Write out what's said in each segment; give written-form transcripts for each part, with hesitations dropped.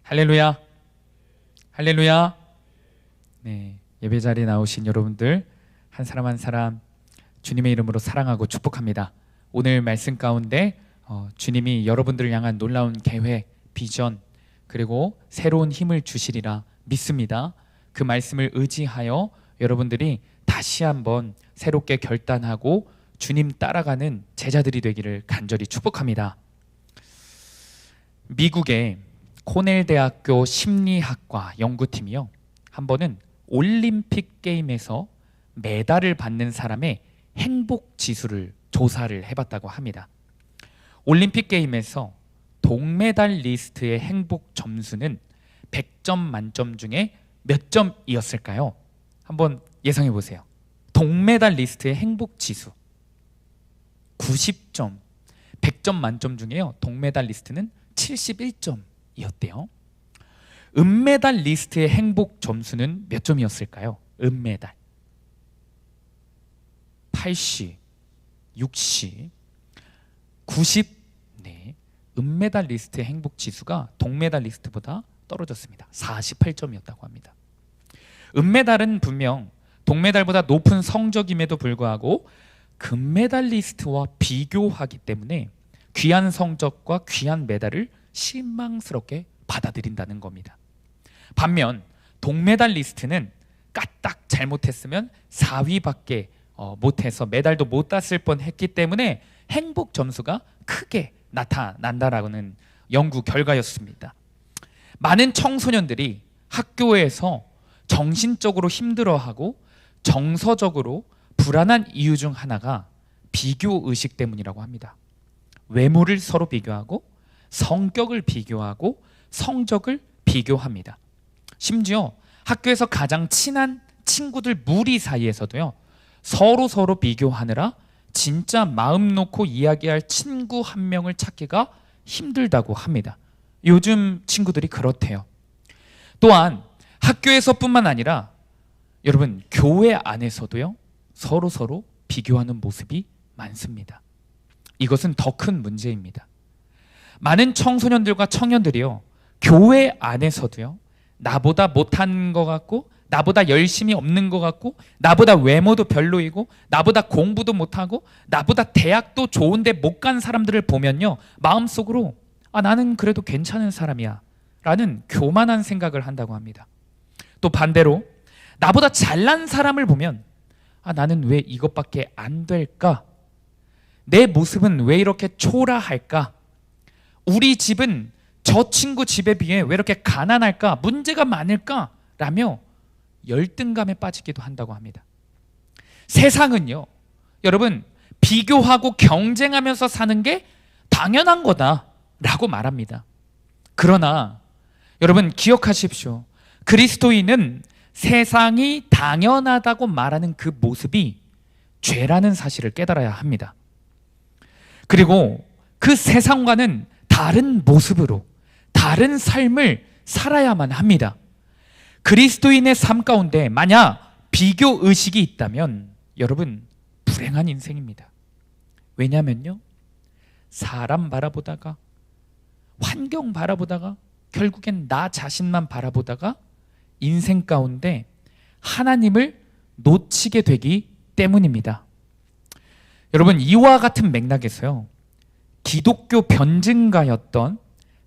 할렐루야. 할렐루야. 네, 예배 자리에 나오신 여러분들 한 사람 한 사람 주님의 이름으로 사랑하고 축복합니다. 오늘 말씀 가운데 주님이 여러분들을 향한 놀라운 계획, 비전 그리고 새로운 힘을 주시리라 믿습니다. 그 말씀을 의지하여 여러분들이 다시 한번 새롭게 결단하고 주님 따라가는 제자들이 되기를 간절히 축복합니다. 미국의 코넬 대학교 심리학과 연구팀이요, 한 번은 올림픽 게임에서 메달을 받는 사람의 행복 지수를 조사를 해봤다고 합니다. 올림픽 게임에서 동메달리스트의 행복 점수는 100점 만점 중에 몇 점이었을까요? 한번 예상해 보세요. 동메달리스트의 행복 지수 90점. 100점 만점 중에요, 동메달리스트는 71점이었대요. 은메달리스트의 행복 점수는 몇 점이었을까요? 은메달 80, 60, 90. 네, 은메달리스트의 행복 지수가 동메달리스트보다 떨어졌습니다. 48점이었다고 합니다. 은메달은 분명 동메달보다 높은 성적임에도 불구하고 금메달리스트와 비교하기 때문에 귀한 성적과 귀한 메달을 실망스럽게 받아들인다는 겁니다. 반면 동메달리스트는 까딱 잘못했으면 4위밖에 못해서 메달도 못 땄을 뻔했기 때문에 행복 점수가 크게 나타난다라는 연구 결과였습니다. 많은 청소년들이 학교에서 정신적으로 힘들어하고 정서적으로 불안한 이유 중 하나가 비교의식 때문이라고 합니다. 외모를 서로 비교하고 성격을 비교하고 성적을 비교합니다. 심지어 학교에서 가장 친한 친구들 무리 사이에서도요, 서로 비교하느라 진짜 마음 놓고 이야기할 친구 한 명을 찾기가 힘들다고 합니다. 요즘 친구들이 그렇대요. 또한 학교에서뿐만 아니라 여러분 교회 안에서도요, 서로 비교하는 모습이 많습니다. 이것은 더 큰 문제입니다. 많은 청소년들과 청년들이요, 교회 안에서도요, 나보다 못하는 것 같고 나보다 열심히 없는 것 같고 나보다 외모도 별로이고 나보다 공부도 못하고 나보다 대학도 좋은데 못 간 사람들을 보면요, 마음속으로 나는 그래도 괜찮은 사람이야 라는 교만한 생각을 한다고 합니다. 또 반대로 나보다 잘난 사람을 보면 나는 왜 이것밖에 안 될까? 내 모습은 왜 이렇게 초라할까? 우리 집은 저 친구 집에 비해 왜 이렇게 가난할까? 문제가 많을까? 라며 열등감에 빠지기도 한다고 합니다. 세상은요, 여러분 비교하고 경쟁하면서 사는 게 당연한 거다 라고 말합니다. 그러나 여러분 기억하십시오. 그리스도인은 세상이 당연하다고 말하는 그 모습이 죄라는 사실을 깨달아야 합니다. 그리고 그 세상과는 다른 모습으로 다른 삶을 살아야만 합니다. 그리스도인의 삶 가운데 만약 비교의식이 있다면 여러분 불행한 인생입니다. 왜냐면요, 사람 바라보다가 환경 바라보다가 결국엔 나 자신만 바라보다가 인생 가운데 하나님을 놓치게 되기 때문입니다. 여러분 이와 같은 맥락에서요, 기독교 변증가였던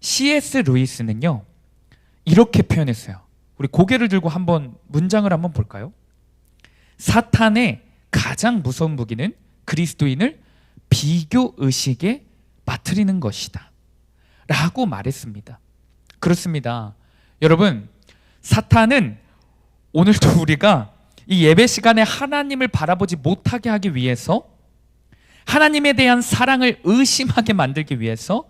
C.S. 루이스는요 이렇게 표현했어요. 우리 고개를 들고 한번 문장을 한번 볼까요? 사탄의 가장 무서운 무기는 그리스도인을 비교의식에 빠뜨리는 것이다 라고 말했습니다. 그렇습니다. 여러분 사탄은 오늘도 우리가 이 예배 시간에 하나님을 바라보지 못하게 하기 위해서, 하나님에 대한 사랑을 의심하게 만들기 위해서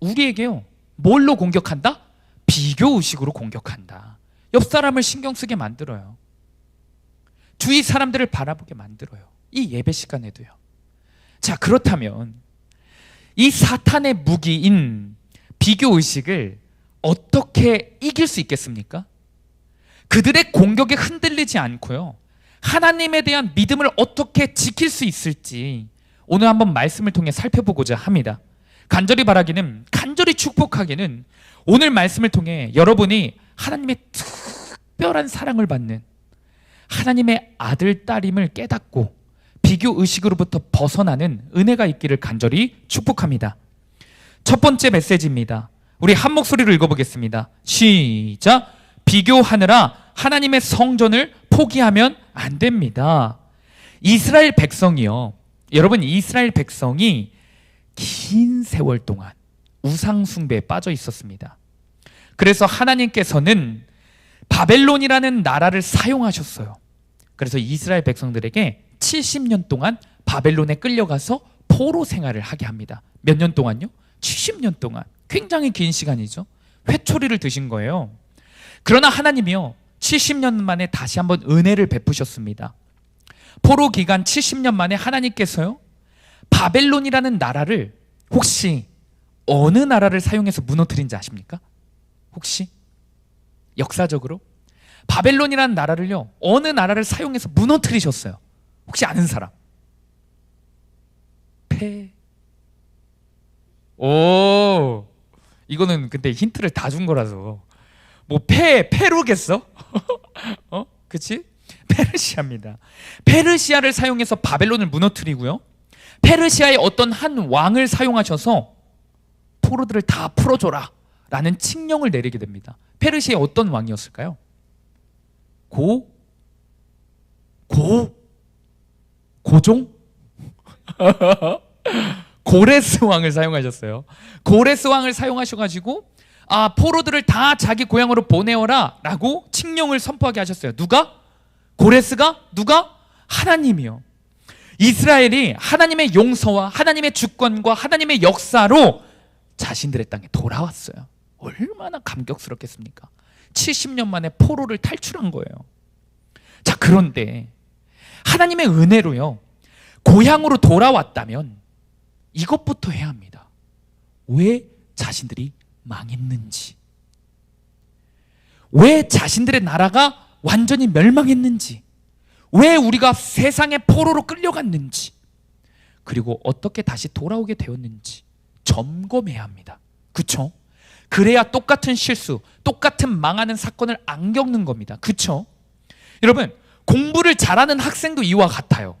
우리에게요 뭘로 공격한다? 비교의식으로 공격한다. 옆 사람을 신경 쓰게 만들어요. 주위 사람들을 바라보게 만들어요. 이 예배 시간에도요. 자, 그렇다면 이 사탄의 무기인 비교의식을 어떻게 이길 수 있겠습니까? 그들의 공격에 흔들리지 않고요, 하나님에 대한 믿음을 어떻게 지킬 수 있을지 오늘 한번 말씀을 통해 살펴보고자 합니다. 간절히 바라기는, 간절히 축복하기는 오늘 말씀을 통해 여러분이 하나님의 특별한 사랑을 받는 하나님의 아들, 딸임을 깨닫고 비교 의식으로부터 벗어나는 은혜가 있기를 간절히 축복합니다. 첫 번째 메시지입니다. 우리 한 목소리로 읽어보겠습니다. 시작! 비교하느라 하나님의 성전을 포기하면 안 됩니다. 이스라엘 백성이요, 여러분, 이스라엘 백성이 긴 세월 동안 우상 숭배에 빠져 있었습니다. 그래서 하나님께서는 바벨론이라는 나라를 사용하셨어요. 그래서 이스라엘 백성들에게 70년 동안 바벨론에 끌려가서 포로 생활을 하게 합니다. 몇 년 동안요? 70년 동안. 굉장히 긴 시간이죠. 회초리를 드신 거예요. 그러나 하나님이요, 70년 만에 다시 한번 은혜를 베푸셨습니다. 포로 기간 70년 만에 하나님께서요, 바벨론이라는 나라를 혹시 어느 나라를 사용해서 무너뜨린지 아십니까? 혹시? 역사적으로? 바벨론이라는 나라를요, 어느 나라를 사용해서 무너뜨리셨어요? 혹시 아는 사람? 오, 이거는 근데 힌트를 다 준 거라서 뭐 페루겠어? 그치? 페르시아입니다. 페르시아를 사용해서 바벨론을 무너뜨리고요, 페르시아의 어떤 한 왕을 사용하셔서 포로들을 다 풀어줘라 라는 칙령을 내리게 됩니다. 페르시아의 어떤 왕이었을까요? 고종? 고레스 왕을 사용하셨어요. 고레스 왕을 사용하셔가지고 포로들을 다 자기 고향으로 보내어라 라고 칙령을 선포하게 하셨어요. 누가? 고레스가? 누가? 하나님이요. 이스라엘이 하나님의 용서와 하나님의 주권과 하나님의 역사로 자신들의 땅에 돌아왔어요. 얼마나 감격스럽겠습니까? 70년 만에 포로를 탈출한 거예요. 자, 그런데 하나님의 은혜로요, 고향으로 돌아왔다면 이것부터 해야 합니다. 왜 자신들이 망했는지, 왜 자신들의 나라가 완전히 멸망했는지, 왜 우리가 세상의 포로로 끌려갔는지, 그리고 어떻게 다시 돌아오게 되었는지 점검해야 합니다. 그쵸? 그래야 똑같은 실수, 똑같은 망하는 사건을 안 겪는 겁니다. 그쵸? 여러분, 공부를 잘하는 학생도 이와 같아요.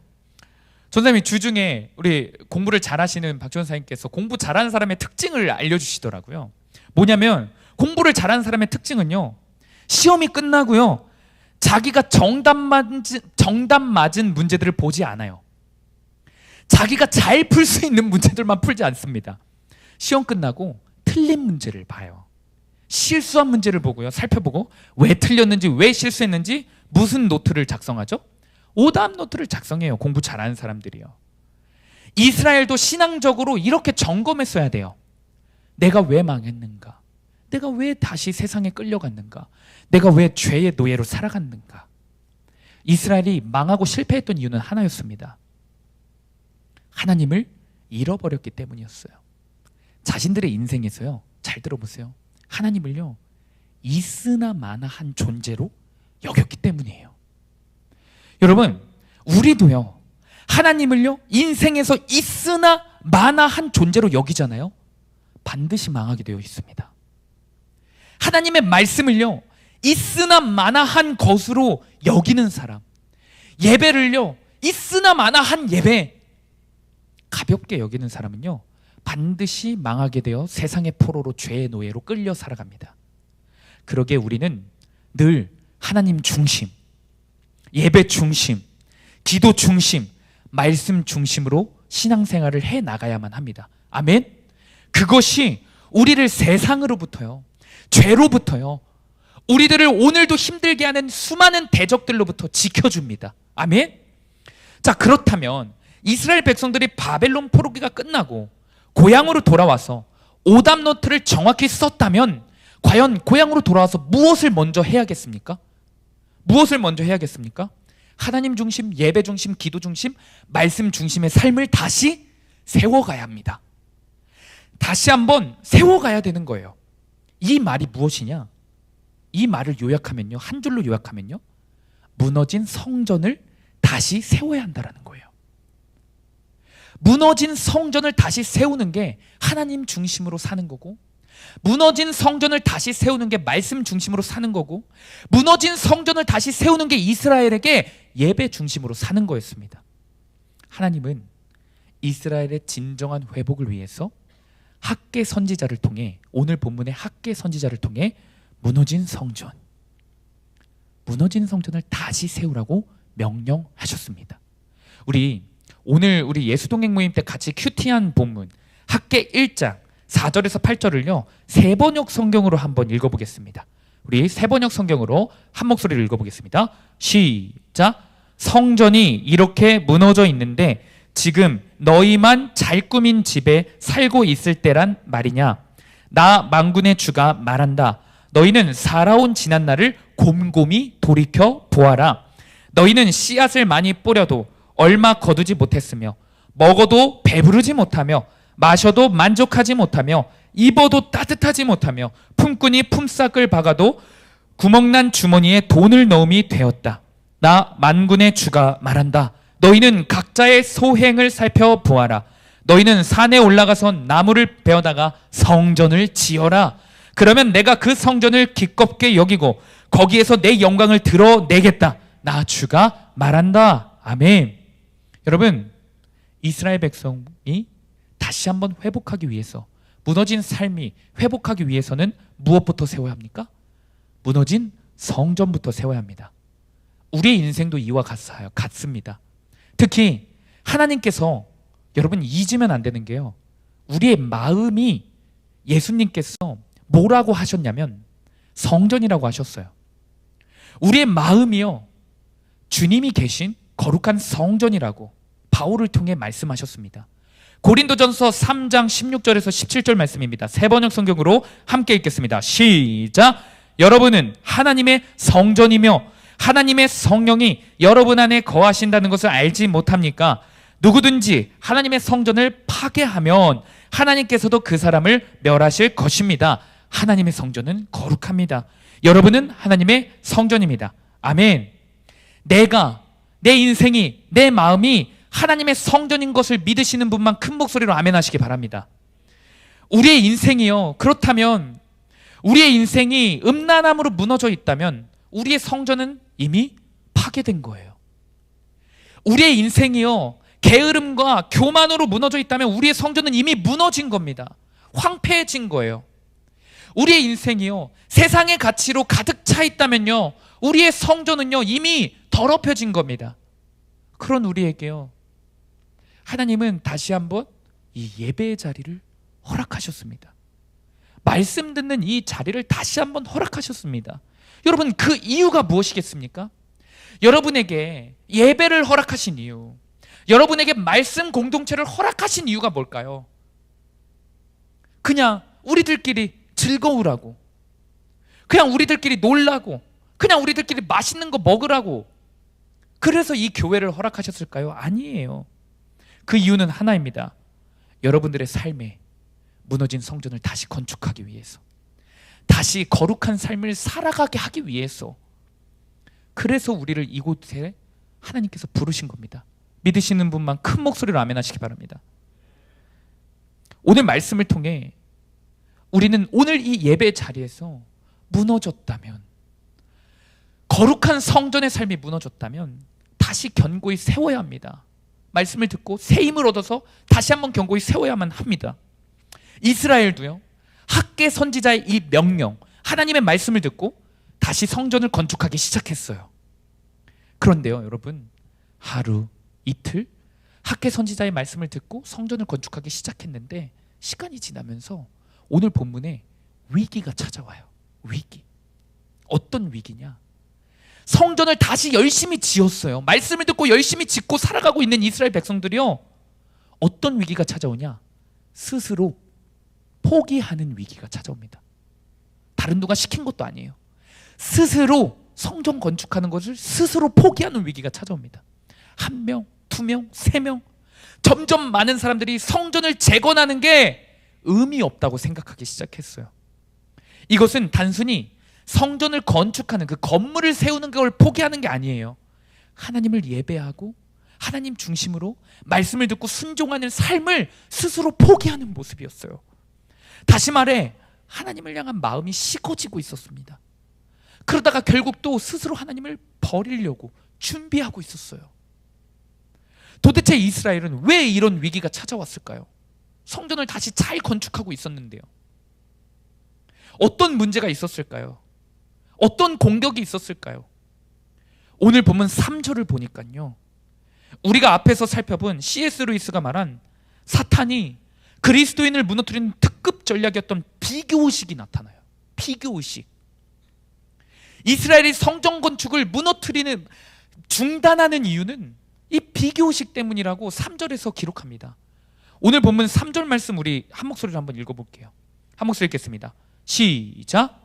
전사님이 주중에 우리 공부를 잘하시는 박전사님께서 공부 잘하는 사람의 특징을 알려주시더라고요. 뭐냐면, 공부를 잘하는 사람의 특징은요, 시험이 끝나고요, 자기가 정답 맞은 문제들을 보지 않아요. 자기가 잘 풀 수 있는 문제들만 풀지 않습니다. 시험 끝나고 틀린 문제를 봐요. 실수한 문제를 보고요, 살펴보고 왜 틀렸는지, 왜 실수했는지, 무슨 노트를 작성하죠? 오답 노트를 작성해요. 공부 잘하는 사람들이요. 이스라엘도 신앙적으로 이렇게 점검했어야 돼요. 내가 왜 망했는가? 내가 왜 다시 세상에 끌려갔는가? 내가 왜 죄의 노예로 살아갔는가? 이스라엘이 망하고 실패했던 이유는 하나였습니다. 하나님을 잃어버렸기 때문이었어요. 자신들의 인생에서요, 잘 들어보세요, 하나님을요, 있으나 마나한 존재로 여겼기 때문이에요. 여러분, 우리도요, 하나님을요, 인생에서 있으나 마나한 존재로 여기잖아요. 반드시 망하게 되어 있습니다. 하나님의 말씀을요, 있으나 마나한 것으로 여기는 사람, 예배를요, 있으나 마나한 예배, 가볍게 여기는 사람은요, 반드시 망하게 되어 세상의 포로로 죄의 노예로 끌려 살아갑니다. 그러기에 우리는 늘 하나님 중심, 예배 중심, 기도 중심, 말씀 중심으로 신앙생활을 해 나가야만 합니다. 아멘? 그것이 우리를 세상으로부터요, 죄로부터요, 우리들을 오늘도 힘들게 하는 수많은 대적들로부터 지켜줍니다. 아멘? 자, 그렇다면 이스라엘 백성들이 바벨론 포로기가 끝나고 고향으로 돌아와서 오답 노트를 정확히 썼다면 과연 고향으로 돌아와서 무엇을 먼저 해야겠습니까? 무엇을 먼저 해야겠습니까? 하나님 중심, 예배 중심, 기도 중심, 말씀 중심의 삶을 다시 세워가야 합니다. 다시 한번 세워가야 되는 거예요. 이 말이 무엇이냐? 이 말을 요약하면요, 한 줄로 요약하면요, 무너진 성전을 다시 세워야 한다는 거예요. 무너진 성전을 다시 세우는 게 하나님 중심으로 사는 거고, 무너진 성전을 다시 세우는 게 말씀 중심으로 사는 거고, 무너진 성전을 다시 세우는 게 이스라엘에게 예배 중심으로 사는 거였습니다. 하나님은 이스라엘의 진정한 회복을 위해서 학개 선지자를 통해, 오늘 본문의 학개 선지자를 통해 무너진 성전을 다시 세우라고 명령하셨습니다. 오늘 우리 예수동행 모임 때 같이 큐티한 본문 학개 1장 4절에서 8절을요 세번역 성경으로 한번 읽어보겠습니다. 우리 세번역 성경으로 한 목소리를 읽어보겠습니다. 시작. 성전이 이렇게 무너져 있는데 지금 너희만 잘 꾸민 집에 살고 있을 때란 말이냐? 나 만군의 주가 말한다. 너희는 살아온 지난 날을 곰곰이 돌이켜 보아라. 너희는 씨앗을 많이 뿌려도 얼마 거두지 못했으며, 먹어도 배부르지 못하며, 마셔도 만족하지 못하며, 입어도 따뜻하지 못하며, 품꾼이 품삯을 박아도 구멍난 주머니에 돈을 넣음이 되었다. 나 만군의 주가 말한다. 너희는 각자의 소행을 살펴보아라. 너희는 산에 올라가서 나무를 베어다가 성전을 지어라. 그러면 내가 그 성전을 기껍게 여기고 거기에서 내 영광을 드러내겠다. 나 주가 말한다. 아멘. 여러분, 이스라엘 백성이 다시 한번 회복하기 위해서, 무너진 삶이 회복하기 위해서는 무엇부터 세워야 합니까? 무너진 성전부터 세워야 합니다. 우리의 인생도 이와 같습니다. 특히 하나님께서, 여러분 잊으면 안 되는 게요, 우리의 마음이 예수님께서 뭐라고 하셨냐면 성전이라고 하셨어요. 우리의 마음이요 주님이 계신 거룩한 성전이라고 바울을 통해 말씀하셨습니다. 고린도전서 3장 16절에서 17절 말씀입니다. 세번역 성경으로 함께 읽겠습니다. 시작. 여러분은 하나님의 성전이며 하나님의 성령이 여러분 안에 거하신다는 것을 알지 못합니까? 누구든지 하나님의 성전을 파괴하면 하나님께서도 그 사람을 멸하실 것입니다. 하나님의 성전은 거룩합니다. 여러분은 하나님의 성전입니다. 아멘. 내 인생이, 내 마음이 하나님의 성전인 것을 믿으시는 분만 큰 목소리로 아멘 하시기 바랍니다. 우리의 인생이요, 그렇다면 우리의 인생이 음란함으로 무너져 있다면 우리의 성전은 이미 파괴된 거예요. 우리의 인생이요 게으름과 교만으로 무너져 있다면 우리의 성전은 이미 무너진 겁니다. 황폐해진 거예요. 우리의 인생이요 세상의 가치로 가득 차 있다면요 우리의 성전은요 이미 더럽혀진 겁니다. 그런 우리에게요 하나님은 다시 한번 이 예배의 자리를 허락하셨습니다. 말씀 듣는 이 자리를 다시 한번 허락하셨습니다. 여러분, 그 이유가 무엇이겠습니까? 여러분에게 예배를 허락하신 이유, 여러분에게 말씀 공동체를 허락하신 이유가 뭘까요? 그냥 우리들끼리 즐거우라고, 그냥 우리들끼리 놀라고, 그냥 우리들끼리 맛있는 거 먹으라고, 그래서 이 교회를 허락하셨을까요? 아니에요. 그 이유는 하나입니다. 여러분들의 삶에 무너진 성전을 다시 건축하기 위해서, 다시 거룩한 삶을 살아가게 하기 위해서, 그래서 우리를 이곳에 하나님께서 부르신 겁니다. 믿으시는 분만 큰 목소리로 아멘 하시기 바랍니다. 오늘 말씀을 통해 우리는 오늘 이 예배 자리에서 무너졌다면, 거룩한 성전의 삶이 무너졌다면 다시 견고히 세워야 합니다. 말씀을 듣고 새 힘을 얻어서 다시 한번 견고히 세워야만 합니다. 이스라엘도요 학개 선지자의 이 명령, 하나님의 말씀을 듣고 다시 성전을 건축하기 시작했어요. 그런데요 여러분, 하루 이틀 학개 선지자의 말씀을 듣고 성전을 건축하기 시작했는데 시간이 지나면서 오늘 본문에 위기가 찾아와요. 위기. 어떤 위기냐? 성전을 다시 열심히 지었어요. 말씀을 듣고 열심히 짓고 살아가고 있는 이스라엘 백성들이요 어떤 위기가 찾아오냐? 스스로 포기하는 위기가 찾아옵니다. 다른 누가 시킨 것도 아니에요. 스스로 성전 건축하는 것을 스스로 포기하는 위기가 찾아옵니다. 1명, 2명, 3명, 점점 많은 사람들이 성전을 재건하는 게 의미 없다고 생각하기 시작했어요. 이것은 단순히 성전을 건축하는, 그 건물을 세우는 걸 포기하는 게 아니에요. 하나님을 예배하고 하나님 중심으로 말씀을 듣고 순종하는 삶을 스스로 포기하는 모습이었어요. 다시 말해 하나님을 향한 마음이 식어지고 있었습니다. 그러다가 결국 또 스스로 하나님을 버리려고 준비하고 있었어요. 도대체 이스라엘은 왜 이런 위기가 찾아왔을까요? 성전을 다시 잘 건축하고 있었는데요. 어떤 문제가 있었을까요? 어떤 공격이 있었을까요? 오늘 본문 3절을 보니까요, 우리가 앞에서 살펴본 C.S. 루이스가 말한 사탄이 그리스도인을 무너뜨리는 특급 전략이었던 비교의식이 나타나요. 비교의식. 이스라엘이 성전 건축을 무너뜨리는, 중단하는 이유는 이 비교의식 때문이라고 3절에서 기록합니다. 오늘 본문 3절 말씀 우리 한 목소리로 한번 읽어볼게요. 한 목소리 읽겠습니다. 시작.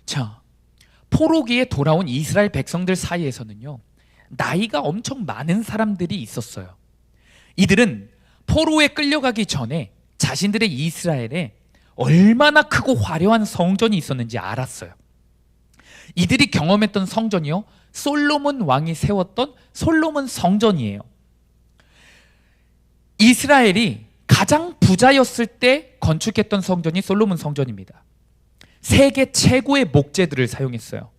자, 포로기에 돌아온 이스라엘 백성들 사이에서는요, 나이가 엄청 많은 사람들이 있었어요. 이들은 포로에 끌려가기 전에 자신들의 이스라엘에 얼마나 크고 화려한 성전이 있었는지 알았어요. 이들이 경험했던 성전이요, 솔로몬 왕이 세웠던 솔로몬 성전이에요. 이스라엘이 가장 부자였을 때 건축했던 성전이 솔로몬 성전입니다. 세계 최고의 목재들을 사용했어요.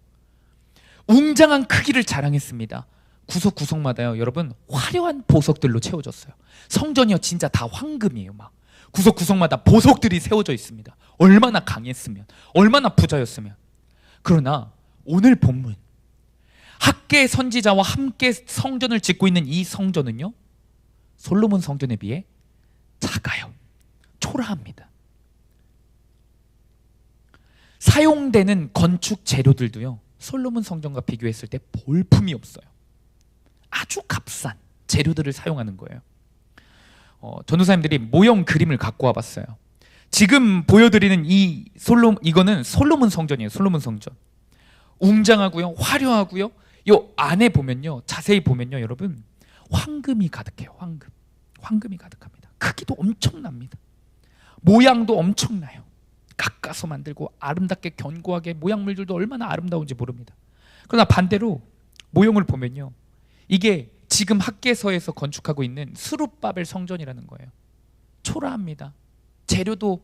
웅장한 크기를 자랑했습니다. 구석구석마다요, 여러분, 화려한 보석들로 채워졌어요. 성전이요, 진짜 다 황금이에요. 막 구석구석마다 보석들이 세워져 있습니다. 얼마나 강했으면, 얼마나 부자였으면. 그러나 오늘 본문, 학개 선지자와 함께 성전을 짓고 있는 이 성전은요, 솔로몬 성전에 비해 작아요. 초라합니다. 사용되는 건축 재료들도요, 솔로몬 성전과 비교했을 때 볼품이 없어요. 아주 값싼 재료들을 사용하는 거예요. 전도사님들이 모형 그림을 갖고 와봤어요. 지금 보여드리는 이거는 솔로몬 성전이에요. 솔로몬 성전. 웅장하고요, 화려하고요. 요 안에 보면요, 자세히 보면요, 여러분, 황금이 가득해요. 황금이 가득합니다. 크기도 엄청납니다. 모양도 엄청나요. 깎아서 만들고 아름답게 견고하게, 모양물들도 얼마나 아름다운지 모릅니다. 그러나 반대로 모형을 보면요, 이게 지금 학개서에서 건축하고 있는 스룹바벨 성전이라는 거예요. 초라합니다. 재료도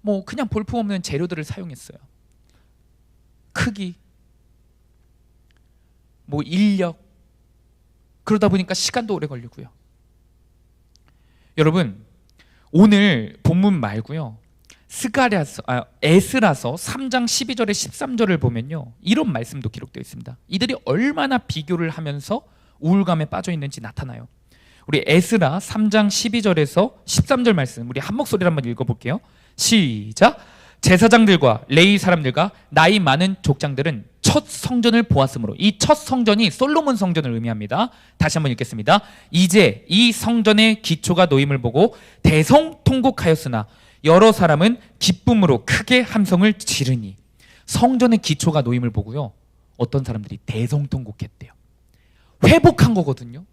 뭐 그냥 볼품없는 재료들을 사용했어요. 크기, 뭐 인력, 그러다 보니까 시간도 오래 걸리고요. 여러분, 오늘 본문 말고요, 에스라서 3장 12절에 13절을 보면요, 이런 말씀도 기록되어 있습니다. 이들이 얼마나 비교를 하면서 우울감에 빠져 있는지 나타나요. 우리 에스라 3장 12절에서 13절 말씀 우리 한 목소리로 한번 읽어볼게요. 시작. 제사장들과 레위 사람들과 나이 많은 족장들은 첫 성전을 보았으므로, 이 첫 성전이 솔로몬 성전을 의미합니다. 다시 한번 읽겠습니다. 이제 이 성전의 기초가 놓임을 보고 대성통곡하였으나 여러 사람은 기쁨으로 크게 함성을 지르니. 성전의 기초가 놓임을 보고요, 어떤 사람들이 대성통곡했대요. 회복한 거거든요.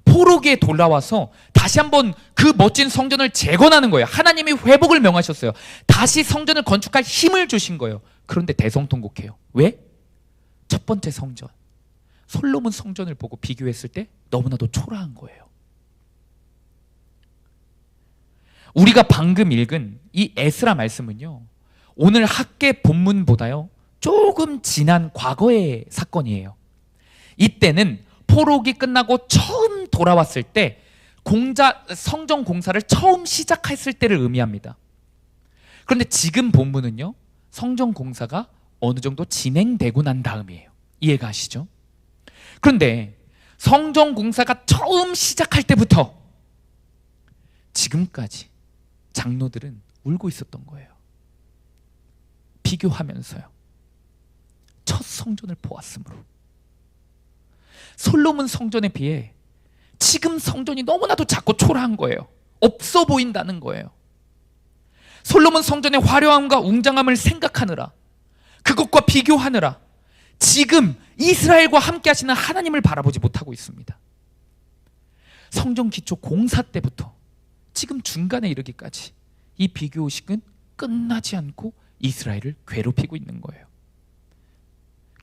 포로기에 돌아와서 다시 한번 그 멋진 성전을 재건하는 거예요. 하나님이 회복을 명하셨어요. 다시 성전을 건축할 힘을 주신 거예요. 그런데 대성통곡해요. 왜? 첫 번째 성전, 솔로몬 성전을 보고 비교했을 때 너무나도 초라한 거예요. 우리가 방금 읽은 이 에스라 말씀은요, 오늘 학개 본문보다요 조금 지난 과거의 사건이에요. 이때는 포로기 끝나고 처음 돌아왔을 때 성전 공사를 처음 시작했을 때를 의미합니다. 그런데 지금 본문은요, 성전 공사가 어느 정도 진행되고 난 다음이에요. 이해가 가시죠? 그런데 성전 공사가 처음 시작할 때부터 지금까지 장로들은 울고 있었던 거예요. 비교하면서요. 첫 성전을 보았으므로. 솔로몬 성전에 비해 지금 성전이 너무나도 작고 초라한 거예요. 없어 보인다는 거예요. 솔로몬 성전의 화려함과 웅장함을 생각하느라, 그것과 비교하느라 지금 이스라엘과 함께 하시는 하나님을 바라보지 못하고 있습니다. 성전 기초 공사 때부터 지금 중간에 이르기까지 이 비교의식은 끝나지 않고 이스라엘을 괴롭히고 있는 거예요.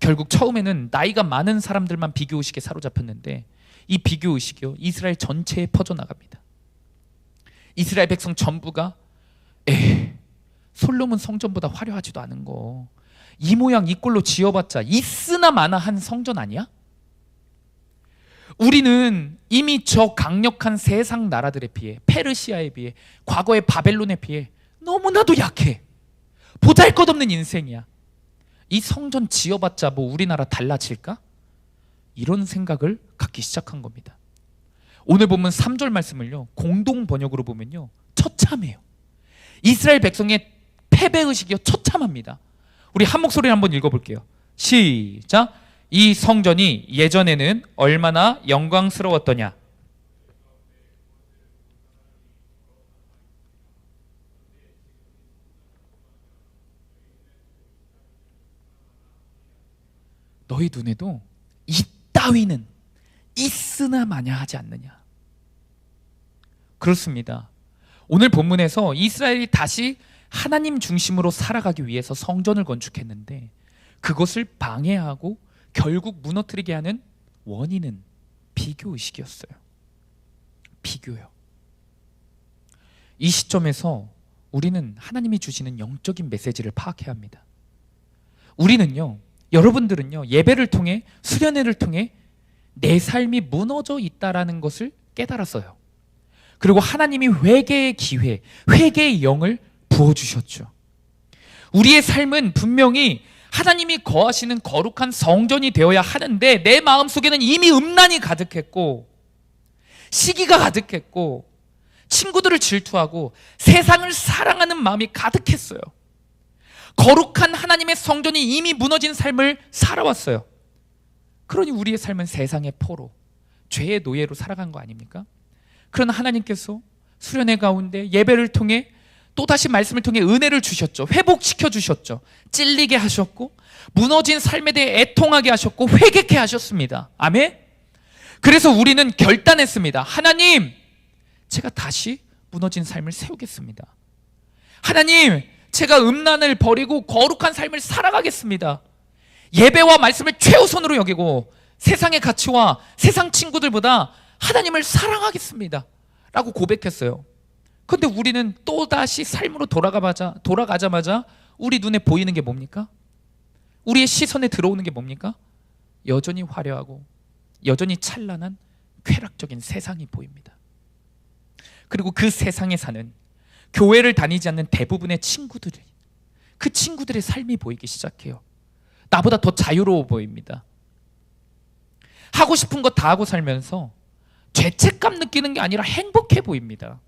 결국 처음에는 나이가 많은 사람들만 비교의식에 사로잡혔는데 이 비교의식이요 이스라엘 전체에 퍼져나갑니다. 이스라엘 백성 전부가 솔로몬 성전보다 화려하지도 않은 거 이 모양 이 꼴로 지어봤자 있으나 마나한 성전 아니야? 우리는 이미 저 강력한 세상 나라들에 비해, 페르시아에 비해, 과거의 바벨론에 비해 너무나도 약해. 보잘것없는 인생이야. 이 성전 지어봤자 뭐 우리나라 달라질까? 이런 생각을 갖기 시작한 겁니다. 오늘 본문 3절 말씀을요 공동 번역으로 보면요 처참해요. 이스라엘 백성의 패배의식이요 처참합니다. 우리 한 목소리로 한번 읽어볼게요. 시작. 이 성전이 예전에는 얼마나 영광스러웠더냐. 너희 눈에도 이따위는 있으나 마냐 하지 않느냐. 그렇습니다. 오늘 본문에서 이스라엘이 다시 하나님 중심으로 살아가기 위해서 성전을 건축했는데 그것을 방해하고 결국 무너뜨리게 하는 원인은 비교의식이었어요. 비교요. 이 시점에서 우리는 하나님이 주시는 영적인 메시지를 파악해야 합니다. 우리는요, 여러분들은요, 예배를 통해, 수련회를 통해 내 삶이 무너져 있다라는 것을 깨달았어요. 그리고 하나님이 회개의 기회, 회개의 영을 부어주셨죠. 우리의 삶은 분명히 하나님이 거하시는 거룩한 성전이 되어야 하는데 내 마음속에는 이미 음란이 가득했고 시기가 가득했고 친구들을 질투하고 세상을 사랑하는 마음이 가득했어요. 거룩한 하나님의 성전이 이미 무너진 삶을 살아왔어요. 그러니 우리의 삶은 세상의 포로, 죄의 노예로 살아간 거 아닙니까? 그러나 하나님께서 수련회 가운데 예배를 통해 또다시 말씀을 통해 은혜를 주셨죠. 회복시켜 주셨죠. 찔리게 하셨고 무너진 삶에 대해 애통하게 하셨고 회개케 하셨습니다. 아멘? 그래서 우리는 결단했습니다. 하나님, 제가 다시 무너진 삶을 세우겠습니다. 하나님, 제가 음란을 버리고 거룩한 삶을 살아가겠습니다. 예배와 말씀을 최우선으로 여기고 세상의 가치와 세상 친구들보다 하나님을 사랑하겠습니다 라고 고백했어요. 그런데 우리는 또다시 삶으로 돌아가자마자 우리 눈에 보이는 게 뭡니까? 우리의 시선에 들어오는 게 뭡니까? 여전히 화려하고 여전히 찬란한 쾌락적인 세상이 보입니다. 그리고 그 세상에 사는 교회를 다니지 않는 대부분의 친구들이, 그 친구들의 삶이 보이기 시작해요. 나보다 더 자유로워 보입니다. 하고 싶은 거 다 하고 살면서 죄책감 느끼는 게 아니라 행복해 보입니다.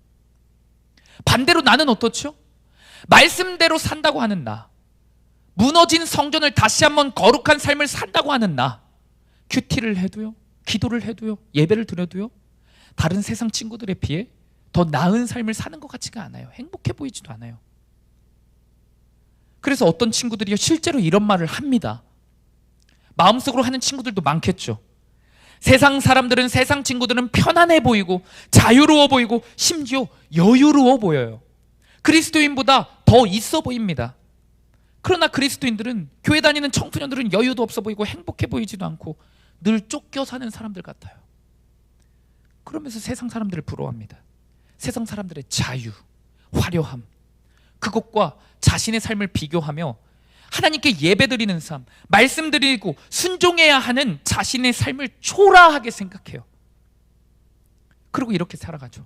반대로 나는 어떻죠? 말씀대로 산다고 하는 나, 무너진 성전을 다시 한번 거룩한 삶을 산다고 하는 나, 큐티를 해도요, 기도를 해도요, 예배를 드려도요, 다른 세상 친구들에 비해 더 나은 삶을 사는 것 같지가 않아요. 행복해 보이지도 않아요. 그래서 어떤 친구들이 실제로 이런 말을 합니다. 마음속으로 하는 친구들도 많겠죠. 세상 사람들은, 세상 친구들은 편안해 보이고 자유로워 보이고 심지어 여유로워 보여요. 그리스도인보다 더 있어 보입니다. 그러나 그리스도인들은, 교회 다니는 청소년들은 여유도 없어 보이고 행복해 보이지도 않고 늘 쫓겨 사는 사람들 같아요. 그러면서 세상 사람들을 부러워합니다. 세상 사람들의 자유, 화려함, 그것과 자신의 삶을 비교하며 하나님께 예배드리는 삶, 말씀드리고 순종해야 하는 자신의 삶을 초라하게 생각해요. 그리고 이렇게 살아가죠.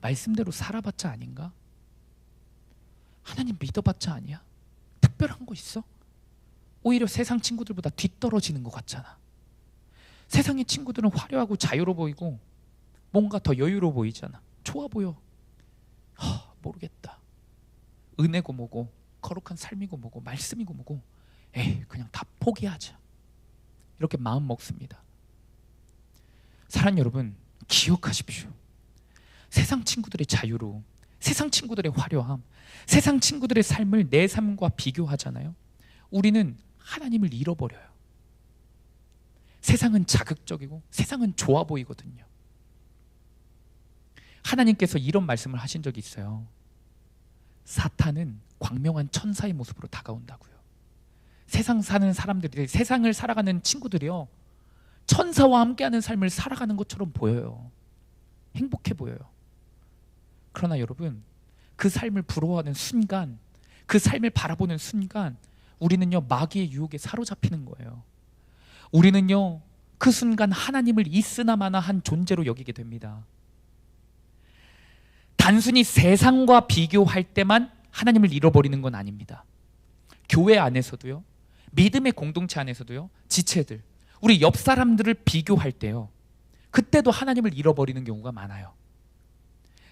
말씀대로 살아봤자 아닌가? 하나님 믿어봤자 아니야? 특별한 거 있어? 오히려 세상 친구들보다 뒤떨어지는 것 같잖아. 세상의 친구들은 화려하고 자유로워 보이고 뭔가 더 여유로워 보이잖아. 좋아 보여. 모르겠다. 은혜고 뭐고 거룩한 삶이고 뭐고 말씀이고 뭐고 그냥 다 포기하자. 이렇게 마음 먹습니다. 사랑하는 여러분, 기억하십시오. 세상 친구들의 자유로움, 세상 친구들의 화려함, 세상 친구들의 삶을 내 삶과 비교하잖아요. 우리는 하나님을 잃어버려요. 세상은 자극적이고 세상은 좋아 보이거든요. 하나님께서 이런 말씀을 하신 적이 있어요. 사탄은 광명한 천사의 모습으로 다가온다고요. 세상 사는 사람들이, 세상을 살아가는 친구들이요, 천사와 함께하는 삶을 살아가는 것처럼 보여요. 행복해 보여요. 그러나 여러분, 그 삶을 부러워하는 순간, 그 삶을 바라보는 순간 우리는요, 마귀의 유혹에 사로잡히는 거예요. 우리는요, 그 순간 하나님을 있으나 마나 한 존재로 여기게 됩니다. 단순히 세상과 비교할 때만 하나님을 잃어버리는 건 아닙니다. 교회 안에서도요, 믿음의 공동체 안에서도요, 지체들, 우리 옆 사람들을 비교할 때요, 그때도 하나님을 잃어버리는 경우가 많아요.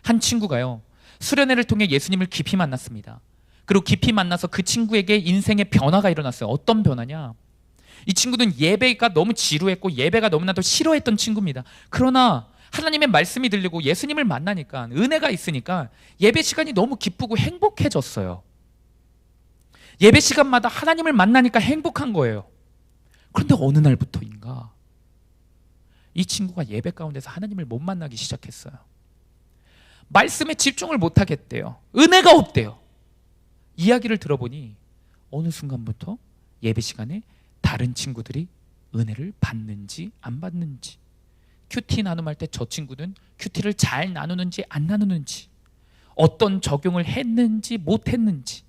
한 친구가요, 수련회를 통해 예수님을 깊이 만났습니다. 그리고 깊이 만나서 그 친구에게 인생의 변화가 일어났어요. 어떤 변화냐? 이 친구는 예배가 너무 지루했고 예배가 너무나도 싫어했던 친구입니다. 그러나 하나님의 말씀이 들리고 예수님을 만나니까, 은혜가 있으니까 예배 시간이 너무 기쁘고 행복해졌어요. 예배 시간마다 하나님을 만나니까 행복한 거예요. 그런데 어느 날부터인가 이 친구가 예배 가운데서 하나님을 못 만나기 시작했어요. 말씀에 집중을 못 하겠대요. 은혜가 없대요. 이야기를 들어보니 어느 순간부터 예배 시간에 다른 친구들이 은혜를 받는지 안 받는지, 큐티 나눔할 때 저 친구는 큐티를 잘 나누는지 안 나누는지, 어떤 적용을 했는지 못 했는지,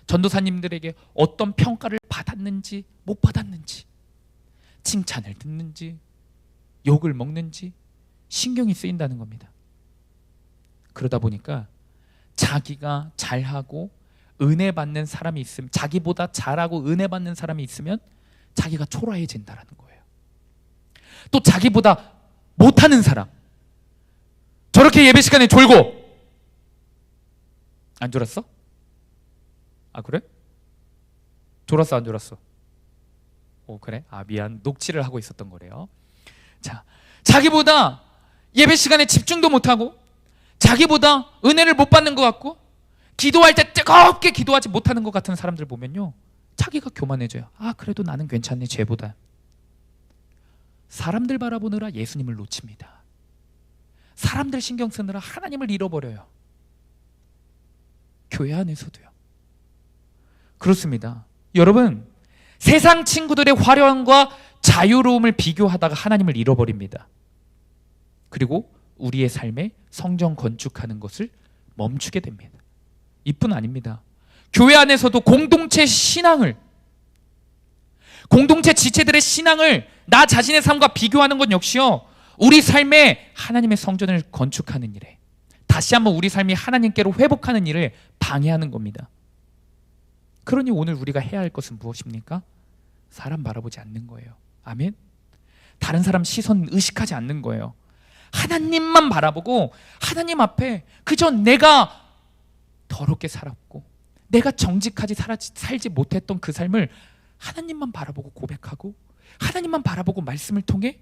전도사님들에게 어떤 평가를 받았는지 못 받았는지, 칭찬을 듣는지 욕을 먹는지 신경이 쓰인다는 겁니다. 그러다 보니까 자기가 잘하고 은혜 받는 사람이 있으면, 자기보다 잘하고 은혜 받는 사람이 있으면 자기가 초라해진다는 거예요. 또 자기보다 못하는 사람, 저렇게 예배 시간에 졸고, 안 졸았어? 아 그래? 졸았어 안 졸았어? 오 그래? 아 미안, 녹취를 하고 있었던 거래요. 자, 자기보다 예배 시간에 집중도 못하고, 자기보다 은혜를 못 받는 것 같고, 기도할 때 뜨겁게 기도하지 못하는 것 같은 사람들 보면요, 자기가 교만해져요. 아 그래도 나는 괜찮네, 쟤보다. 사람들 바라보느라 예수님을 놓칩니다. 사람들 신경 쓰느라 하나님을 잃어버려요. 교회 안에서도요. 그렇습니다. 여러분, 세상 친구들의 화려함과 자유로움을 비교하다가 하나님을 잃어버립니다. 그리고 우리의 삶에 성전 건축하는 것을 멈추게 됩니다. 이뿐 아닙니다. 교회 안에서도 공동체 신앙을, 공동체 지체들의 신앙을 나 자신의 삶과 비교하는 것 역시요, 우리 삶에 하나님의 성전을 건축하는 일에, 다시 한번 우리 삶이 하나님께로 회복하는 일을 방해하는 겁니다. 그러니 오늘 우리가 해야 할 것은 무엇입니까? 사람 바라보지 않는 거예요. 아멘? 다른 사람 시선 의식하지 않는 거예요. 하나님만 바라보고 하나님 앞에 그저 내가 더럽게 살았고 내가 정직하지 살지 못했던 그 삶을 하나님만 바라보고 고백하고 하나님만 바라보고 말씀을 통해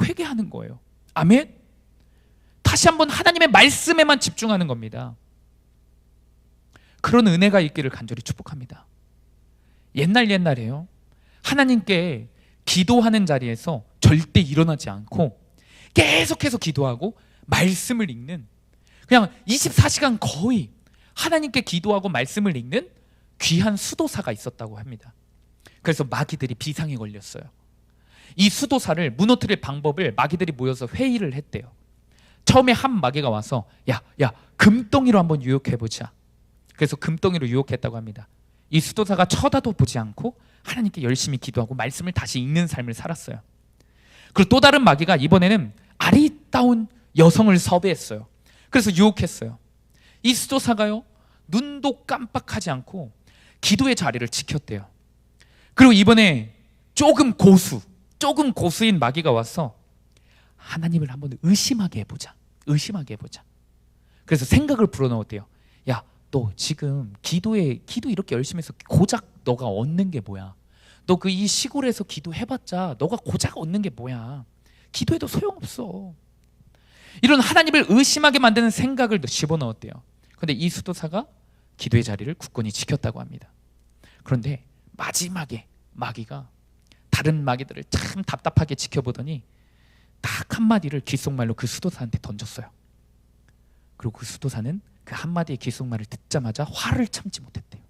회개하는 거예요. 아멘? 다시 한번 하나님의 말씀에만 집중하는 겁니다. 그런 은혜가 있기를 간절히 축복합니다. 옛날에요, 하나님께 기도하는 자리에서 절대 일어나지 않고 계속해서 기도하고 말씀을 읽는, 그냥 24시간 거의 하나님께 기도하고 말씀을 읽는 귀한 수도사가 있었다고 합니다. 그래서 마귀들이 비상에 걸렸어요. 이 수도사를 무너뜨릴 방법을 마귀들이 모여서 회의를 했대요. 처음에 한 마귀가 와서 야 금덩이로 한번 유혹해보자. 그래서 금덩이로 유혹했다고 합니다. 이 수도사가 쳐다도 보지 않고 하나님께 열심히 기도하고 말씀을 다시 읽는 삶을 살았어요. 그리고 또 다른 마귀가 이번에는 아리따운 여성을 섭외했어요. 그래서 유혹했어요. 이 수도사가요, 눈도 깜빡하지 않고 기도의 자리를 지켰대요. 그리고 이번에 조금 고수인 마귀가 와서 하나님을 한번 의심하게 해보자. 그래서 생각을 불어넣었대요. 야, 너 지금 기도 이렇게 열심히 해서 고작 너가 얻는 게 뭐야? 너 그 이 시골에서 기도해봤자 너가 고작 얻는 게 뭐야? 기도해도 소용없어. 이런 하나님을 의심하게 만드는 생각을 집어넣었대요. 그런데 이 수도사가 기도의 자리를 굳건히 지켰다고 합니다. 그런데 마지막에 마귀가 다른 마귀들을 참 답답하게 지켜보더니 딱 한마디를 귓속말로 그 수도사한테 던졌어요. 그리고 그 수도사는 그 한마디의 귓속말을 듣자마자 화를 참지 못했대요.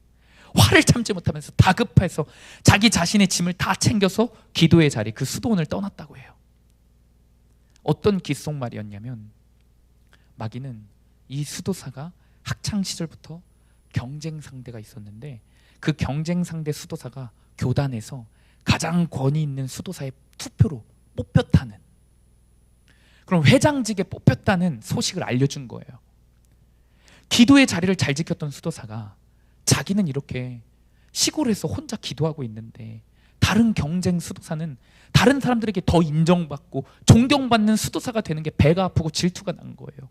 화를 참지 못하면서 다급해서 자기 자신의 짐을 다 챙겨서 기도의 자리, 그 수도원을 떠났다고 해요. 어떤 귓속말이었냐면, 마귀는 이 수도사가 학창 시절부터 경쟁 상대가 있었는데, 그 경쟁 상대 수도사가 교단에서 가장 권위 있는 수도사의 투표로 뽑혔다는, 그럼 회장직에 뽑혔다는 소식을 알려준 거예요. 기도의 자리를 잘 지켰던 수도사가 자기는 이렇게 시골에서 혼자 기도하고 있는데, 다른 경쟁 수도사는 다른 사람들에게 더 인정받고 존경받는 수도사가 되는 게 배가 아프고 질투가 난 거예요.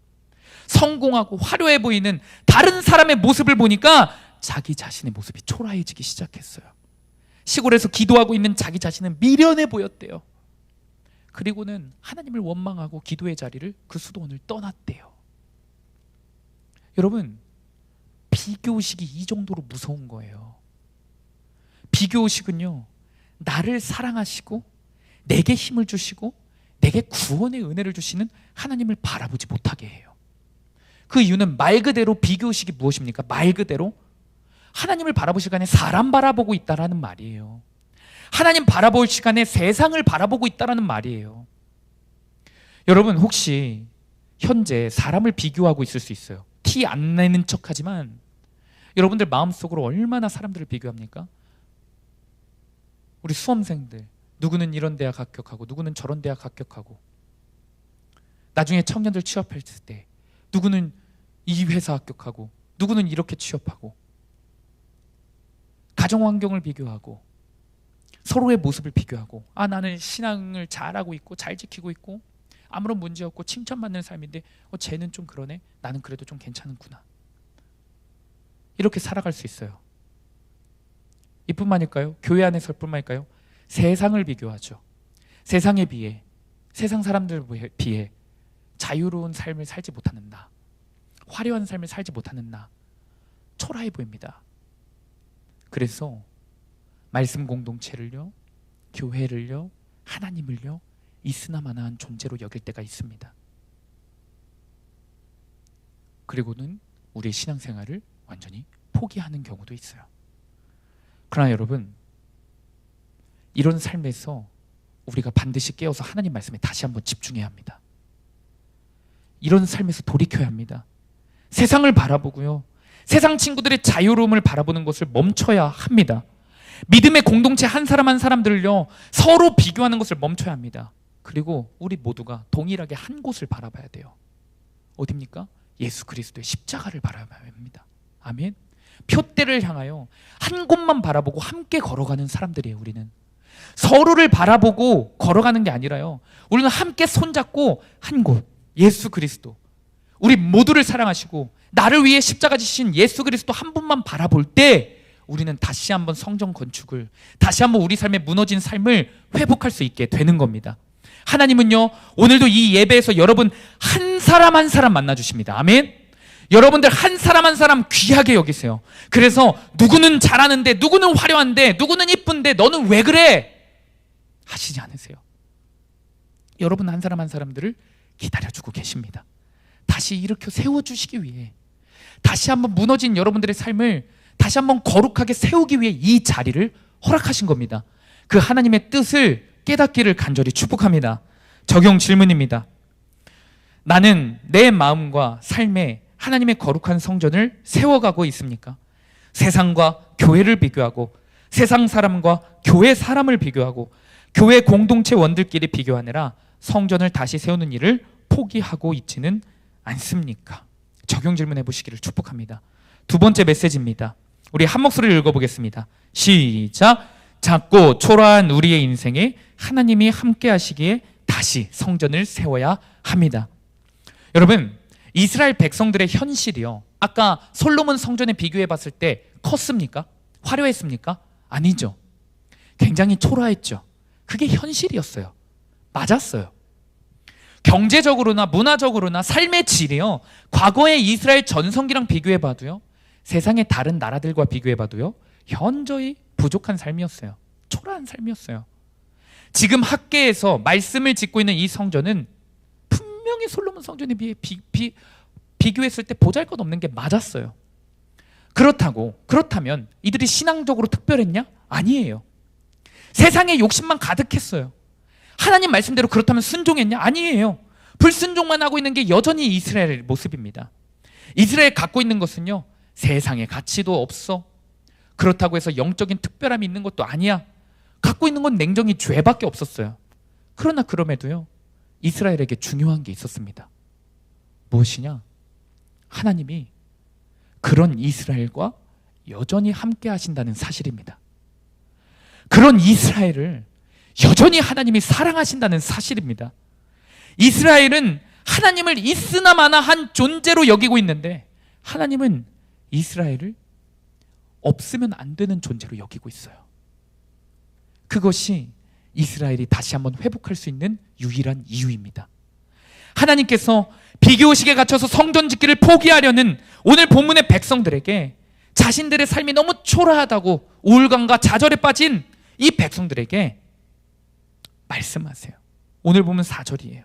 성공하고 화려해 보이는 다른 사람의 모습을 보니까 자기 자신의 모습이 초라해지기 시작했어요. 시골에서 기도하고 있는 자기 자신은 미련해 보였대요. 그리고는 하나님을 원망하고 기도의 자리를, 그 수도원을 떠났대요. 여러분, 비교의식이 이 정도로 무서운 거예요. 비교의식은요, 나를 사랑하시고 내게 힘을 주시고 내게 구원의 은혜를 주시는 하나님을 바라보지 못하게 해요. 그 이유는 말 그대로 비교의식이 무엇입니까? 말 그대로 하나님을 바라볼 시간에 사람 바라보고 있다라는 말이에요. 하나님 바라볼 시간에 세상을 바라보고 있다라는 말이에요. 여러분, 혹시 현재 사람을 비교하고 있을 수 있어요. 티 안 내는 척하지만 여러분들 마음속으로 얼마나 사람들을 비교합니까? 우리 수험생들, 누구는 이런 대학 합격하고 누구는 저런 대학 합격하고, 나중에 청년들 취업했을 때 누구는 이 회사 합격하고 누구는 이렇게 취업하고, 가정 환경을 비교하고 서로의 모습을 비교하고, 아, 나는 신앙을 잘하고 있고 잘 지키고 있고 아무런 문제 없고 칭찬받는 삶인데 쟤는 좀 그러네, 나는 그래도 좀 괜찮구나, 이렇게 살아갈 수 있어요. 이뿐만일까요? 교회 안에서 뿐만일까요? 세상을 비교하죠. 세상에 비해, 세상 사람들에 비해 자유로운 삶을 살지 못하는 나, 화려한 삶을 살지 못하는 나, 초라해 보입니다. 그래서 말씀 공동체를요, 교회를요, 하나님을요 있으나마나한 존재로 여길 때가 있습니다. 그리고는 우리의 신앙생활을 완전히 포기하는 경우도 있어요. 그러나 여러분, 이런 삶에서 우리가 반드시 깨어서 하나님 말씀에 다시 한번 집중해야 합니다. 이런 삶에서 돌이켜야 합니다. 세상을 바라보고요, 세상 친구들의 자유로움을 바라보는 것을 멈춰야 합니다. 믿음의 공동체 한 사람 한 사람들을요, 서로 비교하는 것을 멈춰야 합니다. 그리고 우리 모두가 동일하게 한 곳을 바라봐야 돼요. 어디입니까? 예수 그리스도의 십자가를 바라봐야 합니다. 아멘. 표대를 향하여 한 곳만 바라보고 함께 걸어가는 사람들이에요. 우리는 서로를 바라보고 걸어가는 게 아니라요, 우리는 함께 손잡고 한 곳, 예수 그리스도, 우리 모두를 사랑하시고 나를 위해 십자가 지신 예수 그리스도 한 분만 바라볼 때 우리는 다시 한번 성전 건축을, 다시 한번 우리 삶의 무너진 삶을 회복할 수 있게 되는 겁니다. 하나님은요, 오늘도 이 예배에서 여러분 한 사람 한 사람 만나주십니다. 아멘. 여러분들 한 사람 한 사람 귀하게 여기세요. 그래서 누구는 잘하는데, 누구는 화려한데, 누구는 이쁜데 너는 왜 그래? 하시지 않으세요. 여러분 한 사람 한 사람들을 기다려주고 계십니다. 다시 일으켜 세워주시기 위해, 다시 한번 무너진 여러분들의 삶을 다시 한번 거룩하게 세우기 위해 이 자리를 허락하신 겁니다. 그 하나님의 뜻을 깨닫기를 간절히 축복합니다. 적용 질문입니다. 나는 내 마음과 삶에 하나님의 거룩한 성전을 세워가고 있습니까? 세상과 교회를 비교하고, 세상 사람과 교회 사람을 비교하고, 교회 공동체 원들끼리 비교하느라 성전을 다시 세우는 일을 포기하고 있지는 않습니까? 적용 질문해 보시기를 축복합니다. 두 번째 메시지입니다. 우리 한 목소리를 읽어보겠습니다. 시작. 작고 초라한 우리의 인생에 하나님이 함께 하시기에 다시 성전을 세워야 합니다. 여러분, 이스라엘 백성들의 현실이요, 아까 솔로몬 성전에 비교해 봤을 때 컸습니까? 화려했습니까? 아니죠. 굉장히 초라했죠. 그게 현실이었어요. 맞았어요. 경제적으로나 문화적으로나 삶의 질이요, 과거의 이스라엘 전성기랑 비교해 봐도요, 세상의 다른 나라들과 비교해 봐도요, 현저히 부족한 삶이었어요. 초라한 삶이었어요. 지금 학계에서 말씀을 짓고 있는 이 성전은 분명히 솔로몬 성전에 비해 비교했을 때 보잘것없는 게 맞았어요. 그렇다면 이들이 신앙적으로 특별했냐? 아니에요. 세상에 욕심만 가득했어요. 하나님 말씀대로 그렇다면 순종했냐? 아니에요. 불순종만 하고 있는 게 여전히 이스라엘의 모습입니다. 이스라엘 갖고 있는 것은요, 세상에 가치도 없어. 그렇다고 해서 영적인 특별함이 있는 것도 아니야. 갖고 있는 건 냉정히 죄밖에 없었어요. 그러나 그럼에도요, 이스라엘에게 중요한 게 있었습니다. 무엇이냐? 하나님이 그런 이스라엘과 여전히 함께 하신다는 사실입니다. 그런 이스라엘을 여전히 하나님이 사랑하신다는 사실입니다. 이스라엘은 하나님을 있으나 마나 한 존재로 여기고 있는데, 하나님은 이스라엘을 없으면 안 되는 존재로 여기고 있어요. 그것이 이스라엘이 다시 한번 회복할 수 있는 유일한 이유입니다. 하나님께서 비교의식에 갇혀서 성전 짓기를 포기하려는 오늘 본문의 백성들에게, 자신들의 삶이 너무 초라하다고 우울감과 좌절에 빠진 이 백성들에게 말씀하세요. 오늘 보면 4절이에요.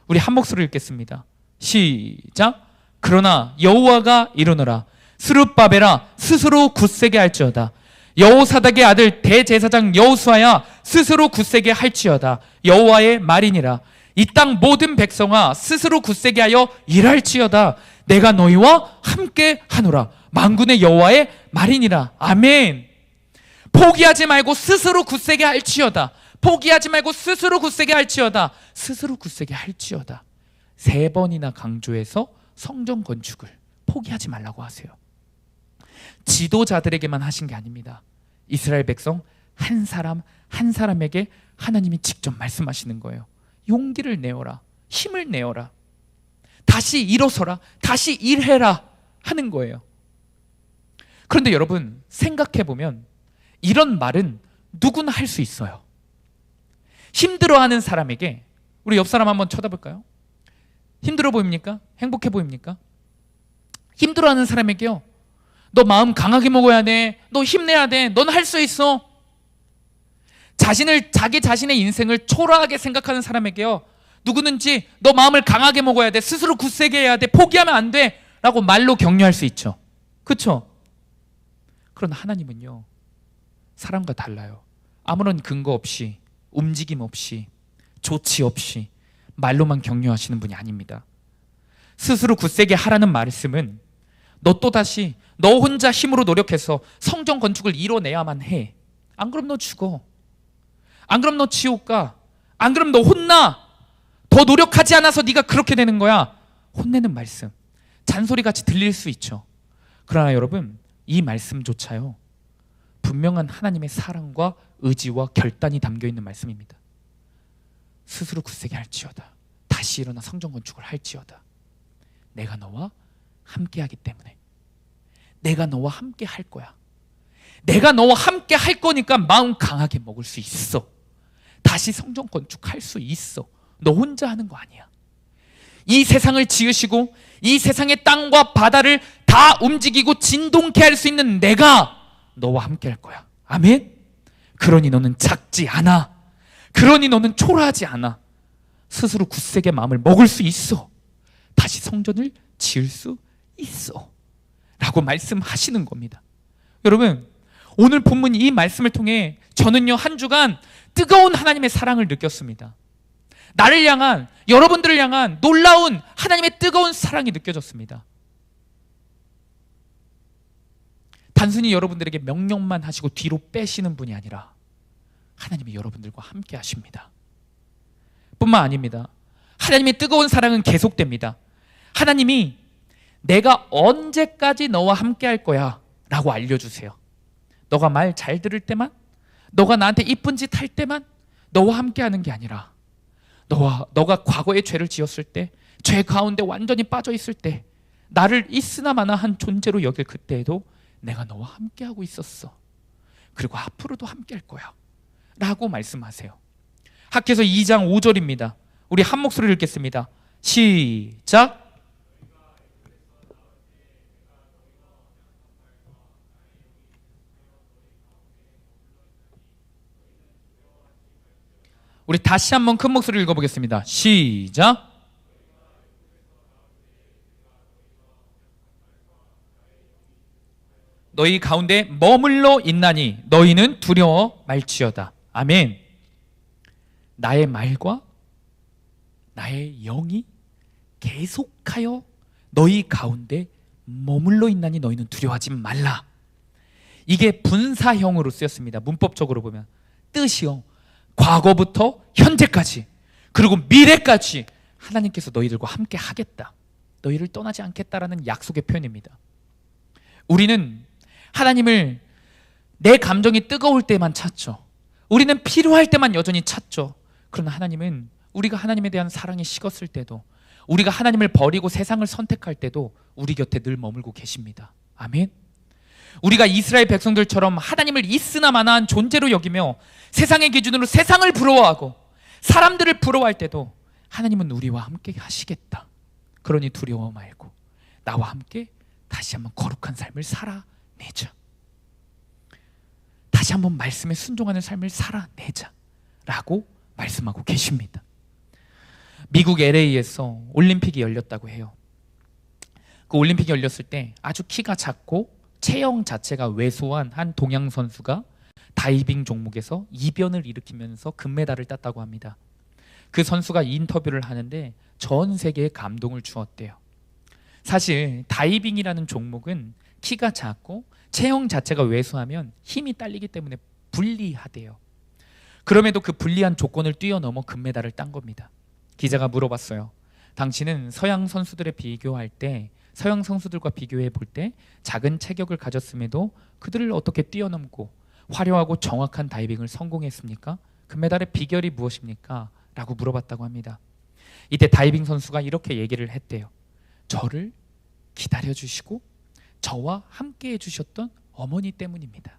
우리 한 목소리로 읽겠습니다. 시작. 그러나 여호와가 이르노라. 스룹바벨아 스스로 굳세게 할지어다. 여호사닥의 아들 대제사장 여호수아야 스스로 굳세게 할지어다. 여호와의 말이니라. 이 땅 모든 백성아 스스로 굳세게 하여 일할지어다. 내가 너희와 함께 하노라. 만군의 여호와의 말이니라. 아멘. 포기하지 말고 스스로 굳세게 할지어다. 포기하지 말고 스스로 굳세게 할지어다. 스스로 굳세게 할지어다. 3번이나 강조해서 성전 건축을 포기하지 말라고 하세요. 지도자들에게만 하신 게 아닙니다. 이스라엘 백성 한 사람 한 사람에게 하나님이 직접 말씀하시는 거예요. 용기를 내어라. 힘을 내어라. 다시 일어서라. 다시 일해라 하는 거예요. 그런데 여러분, 생각해보면 이런 말은 누구나 할 수 있어요. 힘들어하는 사람에게, 우리 옆 사람 한번 쳐다볼까요? 힘들어 보입니까? 행복해 보입니까? 힘들어하는 사람에게요, 너 마음 강하게 먹어야 돼. 너 힘내야 돼. 넌 할 수 있어. 자기 자신의 인생을 초라하게 생각하는 사람에게요, 누구든지 너 마음을 강하게 먹어야 돼. 스스로 굳세게 해야 돼. 포기하면 안 돼. 라고 말로 격려할 수 있죠. 그렇죠? 그러나 하나님은요, 사람과 달라요. 아무런 근거 없이, 움직임 없이, 조치 없이 말로만 격려하시는 분이 아닙니다. 스스로 굳세게 하라는 말씀은 너 또다시 너 혼자 힘으로 노력해서 성전 건축을 이뤄내야만 해. 안 그럼 너 죽어. 안 그럼 너 지옥 가. 안 그럼 너 혼나. 더 노력하지 않아서 네가 그렇게 되는 거야. 혼내는 말씀, 잔소리같이 들릴 수 있죠. 그러나 여러분, 이 말씀조차요, 분명한 하나님의 사랑과 의지와 결단이 담겨있는 말씀입니다. 스스로 굳세게 할지어다. 다시 일어나 성전 건축을 할지어다. 내가 너와 함께하기 때문에. 내가 너와 함께 할 거야. 내가 너와 함께 할 거니까 마음 강하게 먹을 수 있어. 다시 성전 건축할 수 있어. 너 혼자 하는 거 아니야. 이 세상을 지으시고 이 세상의 땅과 바다를 다 움직이고 진동케 할 수 있는 내가 너와 함께 할 거야. 아멘. 그러니 너는 작지 않아. 그러니 너는 초라하지 않아. 스스로 굳세게 마음을 먹을 수 있어. 다시 성전을 지을 수 있어. 라고 말씀하시는 겁니다. 여러분, 오늘 본문 이 말씀을 통해 저는요, 한 주간 뜨거운 하나님의 사랑을 느꼈습니다. 나를 향한, 여러분들을 향한 놀라운 하나님의 뜨거운 사랑이 느껴졌습니다. 단순히 여러분들에게 명령만 하시고 뒤로 빼시는 분이 아니라 하나님이 여러분들과 함께 하십니다. 뿐만 아닙니다. 하나님의 뜨거운 사랑은 계속됩니다. 하나님이 내가 언제까지 너와 함께 할 거야 라고 알려주세요. 너가 말 잘 들을 때만, 너가 나한테 이쁜 짓 할 때만 너와 함께 하는 게 아니라, 너가 과거에 죄를 지었을 때, 죄 가운데 완전히 빠져 있을 때, 나를 있으나 마나 한 존재로 여길 그때에도 내가 너와 함께 하고 있었어. 그리고 앞으로도 함께 할 거야 라고 말씀하세요. 학개서 2장 5절입니다. 우리 한 목소리를 읽겠습니다. 시작. 우리 다시 한번 큰 목소리를 읽어보겠습니다. 시작. 너희 가운데 머물러 있나니 너희는 두려워 말지어다. 아멘. 나의 말과 나의 영이 계속하여 너희 가운데 머물러 있나니 너희는 두려워하지 말라. 이게 분사형으로 쓰였습니다. 문법적으로 보면 뜻이요, 과거부터 현재까지 그리고 미래까지 하나님께서 너희들과 함께 하겠다, 너희를 떠나지 않겠다라는 약속의 표현입니다. 우리는 하나님을 내 감정이 뜨거울 때만 찾죠. 우리는 필요할 때만 여전히 찾죠. 그러나 하나님은 우리가 하나님에 대한 사랑이 식었을 때도, 우리가 하나님을 버리고 세상을 선택할 때도 우리 곁에 늘 머물고 계십니다. 아멘. 우리가 이스라엘 백성들처럼 하나님을 있으나 마나한 존재로 여기며 세상의 기준으로 세상을 부러워하고 사람들을 부러워할 때도 하나님은 우리와 함께 하시겠다. 그러니 두려워 말고 나와 함께 다시 한번 거룩한 삶을 살아내자. 다시 한번 말씀에 순종하는 삶을 살아내자 라고 말씀하고 계십니다. 미국 LA에서 올림픽이 열렸다고 해요. 그 올림픽이 열렸을 때 아주 키가 작고 체형 자체가 왜소한 한 동양 선수가 다이빙 종목에서 이변을 일으키면서 금메달을 땄다고 합니다. 그 선수가 인터뷰를 하는데 전 세계에 감동을 주었대요. 사실 다이빙이라는 종목은 키가 작고 체형 자체가 왜소하면 힘이 딸리기 때문에 불리하대요. 그럼에도 그 불리한 조건을 뛰어넘어 금메달을 딴 겁니다. 기자가 물어봤어요. 당신은 서양 선수들에 비교할 때, 서양 선수들과 비교해 볼 때 작은 체격을 가졌음에도 그들을 어떻게 뛰어넘고 화려하고 정확한 다이빙을 성공했습니까? 금메달의 비결이 무엇입니까? 라고 물어봤다고 합니다. 이때 다이빙 선수가 이렇게 얘기를 했대요. 저를 기다려주시고 저와 함께 해주셨던 어머니 때문입니다.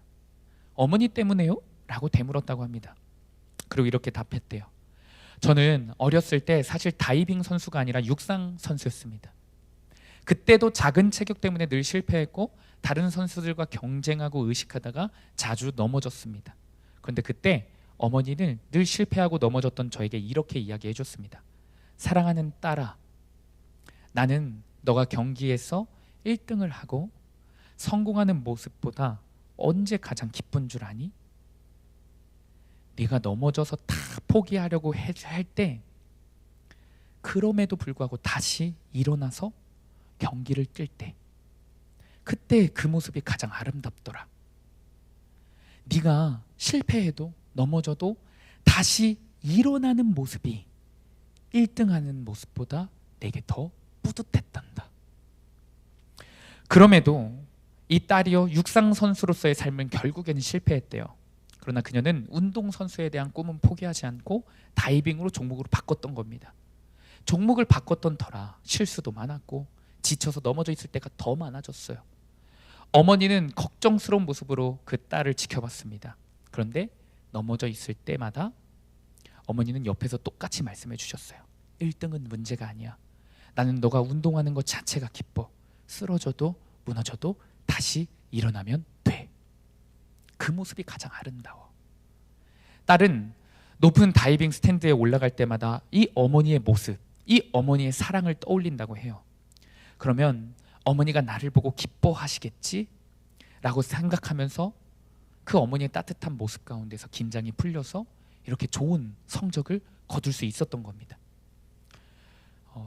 어머니 때문에요? 라고 되물었다고 합니다. 그리고 이렇게 답했대요. 저는 어렸을 때 사실 다이빙 선수가 아니라 육상 선수였습니다. 그때도 작은 체격 때문에 늘 실패했고 다른 선수들과 경쟁하고 의식하다가 자주 넘어졌습니다. 그런데 그때 어머니는 늘 실패하고 넘어졌던 저에게 이렇게 이야기해 줬습니다. 사랑하는 딸아, 나는 너가 경기에서 1등을 하고 성공하는 모습보다 언제 가장 기쁜 줄 아니? 네가 넘어져서 다 포기하려고 할 때 그럼에도 불구하고 다시 일어나서 경기를 뛸 때 그때 그 모습이 가장 아름답더라. 네가 실패해도 넘어져도 다시 일어나는 모습이 1등하는 모습보다 내게 더 뿌듯했단다. 그럼에도 이 딸이요, 육상 선수로서의 삶은 결국에는 실패했대요. 그러나 그녀는 운동선수에 대한 꿈은 포기하지 않고 다이빙으로 종목으로 바꿨던 겁니다. 종목을 바꿨던 터라 실수도 많았고 지쳐서 넘어져 있을 때가 더 많아졌어요. 어머니는 걱정스러운 모습으로 그 딸을 지켜봤습니다. 그런데 넘어져 있을 때마다 어머니는 옆에서 똑같이 말씀해 주셨어요. 1등은 문제가 아니야. 나는 너가 운동하는 것 자체가 기뻐. 쓰러져도 무너져도 다시 일어나면 돼. 그 모습이 가장 아름다워. 딸은 높은 다이빙 스탠드에 올라갈 때마다 이 어머니의 모습, 이 어머니의 사랑을 떠올린다고 해요. 그러면 어머니가 나를 보고 기뻐하시겠지? 라고 생각하면서 그 어머니의 따뜻한 모습 가운데서 긴장이 풀려서 이렇게 좋은 성적을 거둘 수 있었던 겁니다.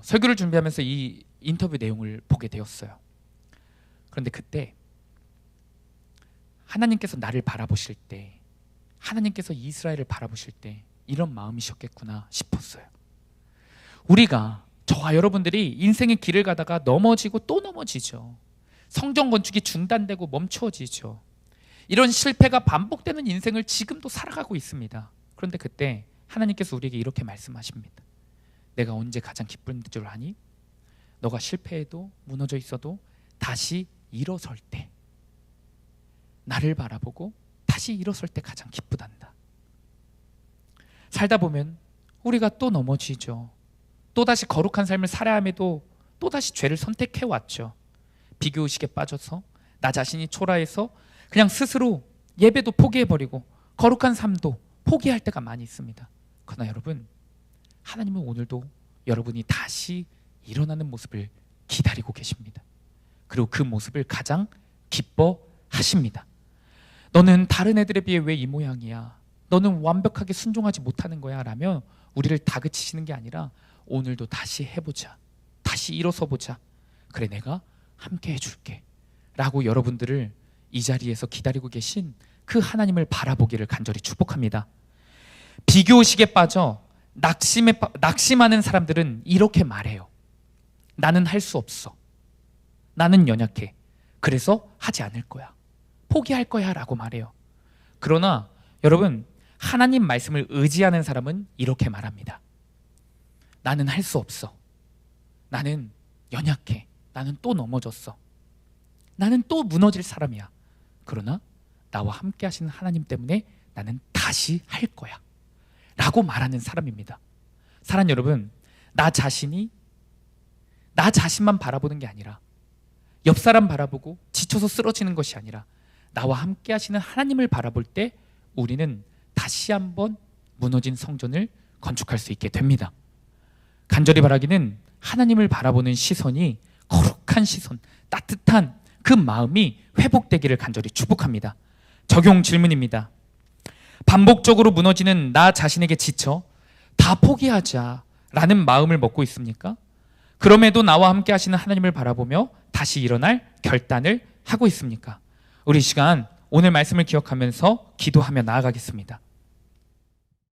설교를 준비하면서 이 인터뷰 내용을 보게 되었어요. 그런데 그때 하나님께서 나를 바라보실 때, 하나님께서 이스라엘을 바라보실 때 이런 마음이셨겠구나 싶었어요. 우리가, 저와 여러분들이 인생의 길을 가다가 넘어지고 또 넘어지죠. 성전 건축이 중단되고 멈추어지죠. 이런 실패가 반복되는 인생을 지금도 살아가고 있습니다. 그런데 그때 하나님께서 우리에게 이렇게 말씀하십니다. 내가 언제 가장 기쁜 줄 아니? 너가 실패해도 무너져 있어도 다시 일어설 때, 나를 바라보고 다시 일어설 때 가장 기쁘단다. 살다 보면 우리가 또 넘어지죠. 또다시 거룩한 삶을 살아야 함에도 또다시 죄를 선택해왔죠. 비교의식에 빠져서 나 자신이 초라해서 그냥 스스로 예배도 포기해버리고 거룩한 삶도 포기할 때가 많이 있습니다. 그러나 여러분, 하나님은 오늘도 여러분이 다시 일어나는 모습을 기다리고 계십니다. 그리고 그 모습을 가장 기뻐 하십니다. 너는 다른 애들에 비해 왜 이 모양이야? 너는 완벽하게 순종하지 못하는 거야 라며 우리를 다그치시는 게 아니라 오늘도 다시 해보자, 다시 일어서 보자, 그래 내가 함께 해줄게 라고 여러분들을 이 자리에서 기다리고 계신 그 하나님을 바라보기를 간절히 축복합니다. 비교의식에 빠져 낙심하는 사람들은 이렇게 말해요. 나는 할 수 없어, 나는 연약해, 그래서 하지 않을 거야, 포기할 거야 라고 말해요. 그러나 여러분, 하나님 말씀을 의지하는 사람은 이렇게 말합니다. 나는 할 수 없어, 나는 연약해, 나는 또 넘어졌어, 나는 또 무너질 사람이야. 그러나 나와 함께 하시는 하나님 때문에 나는 다시 할 거야 라고 말하는 사람입니다. 사랑하는 여러분, 나 자신만 바라보는 게 아니라, 옆 사람 바라보고 지쳐서 쓰러지는 것이 아니라 나와 함께 하시는 하나님을 바라볼 때 우리는 다시 한번 무너진 성전을 건축할 수 있게 됩니다. 간절히 바라기는 하나님을 바라보는 시선이 거룩한 시선, 따뜻한 그 마음이 회복되기를 간절히 축복합니다. 적용 질문입니다. 반복적으로 무너지는 나 자신에게 지쳐 다 포기하자 라는 마음을 먹고 있습니까? 그럼에도 나와 함께 하시는 하나님을 바라보며 다시 일어날 결단을 하고 있습니까? 우리 이 시간 오늘 말씀을 기억하면서 기도하며 나아가겠습니다.